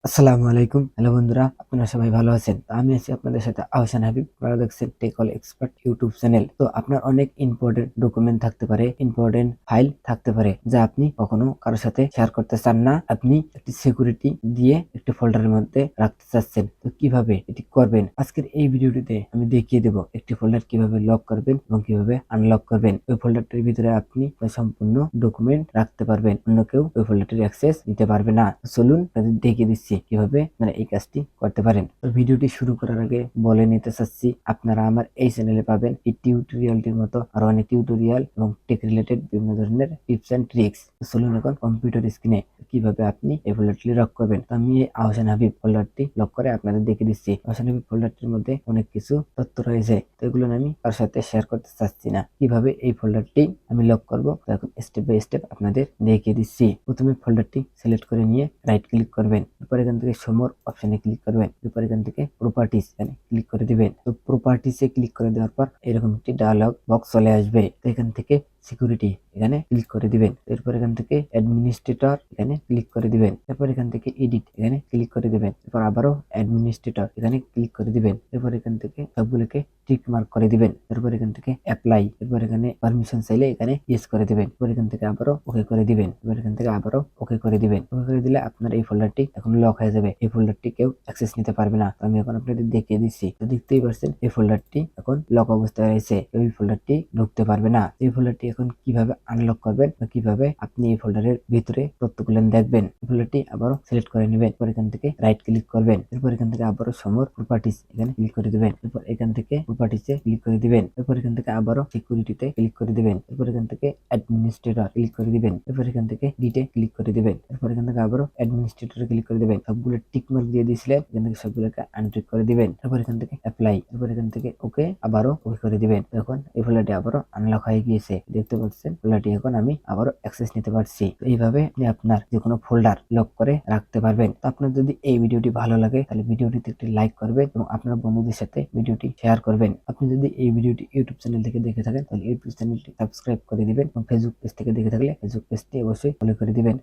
আসসালামু আলাইকুম। হ্যালো বন্ধুরা, আপনারা সবাই ভালো আছেন? তো আমি আছি আপনাদের সাথে আহসান হাবিব। আপনারা দেখছেন tech all expert YouTube channel. তো আপনার অনেক ইম্পর্টেন্ট ডকুমেন্ট থাকতে পারে, ইম্পর্টেন্ট ফাইল থাকতে পারে, যা আপনি কখনো কারোর সাথে শেয়ার করতে চান না। আপনি একটি সিকিউরিটি দিয়ে একটি ফোল্ডারের মধ্যে রাখতে চাচ্ছেন। তো কিভাবে এটি করবেন? আজকের এই ভিডিওটিতে আমি দেখিয়ে দেব একটি ফোল্ডার কিভাবে লক করবেন এবং কিভাবে আনলক করবেন। ওই ফোল্ডারটির ভিতরে আপনি সম্পূর্ণ ডকুমেন্ট রাখতে পারবেন। অন্য কেউ ওই ফোল্ডারটির অ্যাক্সেস নিতে পারবে না। চলুন দেখিয়ে দিচ্ছি কিভাবে এই কাজটি করতে পারেন। তো ভিডিওটি শুরু করার আগে বলে নিতে চাচ্ছি, আপনারা আমার এই চ্যানেলে পাবেন এই টিউটোরিয়ালটির মতো আরো অনেক টিউটোরিয়াল এবং টেক রিলেটেড বিভিন্ন ধরনের টিপস এন্ড ট্রিক্স। চলুন এখন কম্পিউটার স্ক্রিনে কিভাবে আপনি এই ফোল্ডারটি লক করবেন। তো আমি এই আহসান হাবিব ফোল্ডারটি লক করে আপনাদের দেখিয়ে দিচ্ছি। আহসান হাবিব ফোল্ডারটির মধ্যে অনেক কিছু তথ্য রয়েছে, তো এগুলো আমি কারোর সাথে শেয়ার করতে চাচ্ছি না। কিভাবে এই ফোল্ডারটি আমি লক করব, তো এখন স্টেপ বাই স্টেপ আপনাদের দেখিয়ে দিচ্ছি। প্রথমে ফোল্ডারটি সিলেক্ট করে নিয়ে রাইট ক্লিক করবেন। এরপর এখান থেকে সমর অপশনে ক্লিক করবেন। এরপর এখান থেকে প্রপার্টিস এখানে ক্লিক করে দিবেন। তো প্রপার্টিসে ক্লিক করে দেওয়ার পর এরকম একটি ডায়ালগ বক্স চলে আসবে। তো এখান থেকে সিকিউরিটি এখানে ক্লিক করে দিবেন। এরপর এখান থেকে অ্যাডমিনিস্ট্রেটর এখানে ক্লিক করে দিবেন। এরপর এখান থেকে এডিট এখানে ক্লিক করে দিবেন। এরপর আবারও অ্যাডমিনিস্ট্রেটর এখানে ক্লিক করে দিবেন। এরপর এখান থেকে সবগুলোকে টিক মার্ক করে দিবেন। এরপর এখান থেকে অ্যাপ্লাই, এরপর এখানে পারমিশন চাইলে এখানে ইয়েস করে দিবেন। এরপর এখান থেকে আবারও ওকে করে দিবেন। এরপর এখান থেকে আবারও ওকে করে দিবেন। ওকে করে দিলে আপনার এই ফোল্ডারটি এখন লক হয়ে যাবে। এই ফোল্ডারটি কেউ অ্যাক্সেস নিতে পারবে না। তো আমি এখন আপনাদের দেখিয়ে দিচ্ছি। তো দেখতেই পাচ্ছেন এই ফোল্ডারটি এখন লক অবস্থায় রয়েছে। এই ফোল্ডারটি ঢুকতে পারবে না। এই ফোল্ডারটি এখন কিভাবে আনলক করবেন বা কিভাবে আপনি এই ফোল্ডারের ভিতরে তথ্যগুলো দেখবেন। এই ফোল্ডারটি আবারও সিলেক্ট করে নেবেন। এরপর এখান থেকে রাইট ক্লিক করবেন। এরপর এখান থেকে আবারও সমর প্রপার্টিস এখানে ক্লিক করে দিবেন। এরপর এখান থেকে প্রপার্টিসে ক্লিক করে দিবেন। এরপর এখান থেকে আবারও সিকিউরিটিতে ক্লিক করে দিবেন। এরপর এখান থেকে অ্যাডমিনিস্ট্রেটর ক্লিক করে দিবেন। এরপর এখান থেকে ডিটে ক্লিক করে দিবেন। এরপর এখান থেকে আবারও অ্যাডমিনিস্ট্রেটরে ক্লিক করে দিবেন। সবগুলো টিক মার্ক দিয়ে দিয়েছিলেন, এখান থেকে সবগুলোকে আনটিক করে দিবেন। এরপর এখান থেকে অ্যাপ্লাই, এরপর এখান থেকে ওকে আবারও ওকে করে দিবেন। এখন এই ফোল্ডারটি আবারও আনলক হয়ে গিয়েছে। দেখতে পাচ্ছেন ফোল্ডারটি এখন আমি আবারও অ্যাক্সেস নিতে পারছি। তো এইভাবে আপনি আপনার যে কোনো ফোল্ডার লক করে রাখতে পারবেন। তো আপনার যদি এই ভিডিওটি ভালো লাগে তাহলে ভিডিওটিতে একটি লাইক করবেন এবং আপনার বন্ধুদের সাথে ভিডিওটি শেয়ার করবেন। আপনি যদি এই ভিডিওটি ইউটিউব চ্যানেল থেকে দেখে থাকেন তাহলে ইউটিউব চ্যানেলটি সাবস্ক্রাইব করে দিবেন এবং ফেসবুক পেজ থেকে দেখে থাকলে ফেসবুক পেজটি অবশ্যই ফলো করে দিবেন।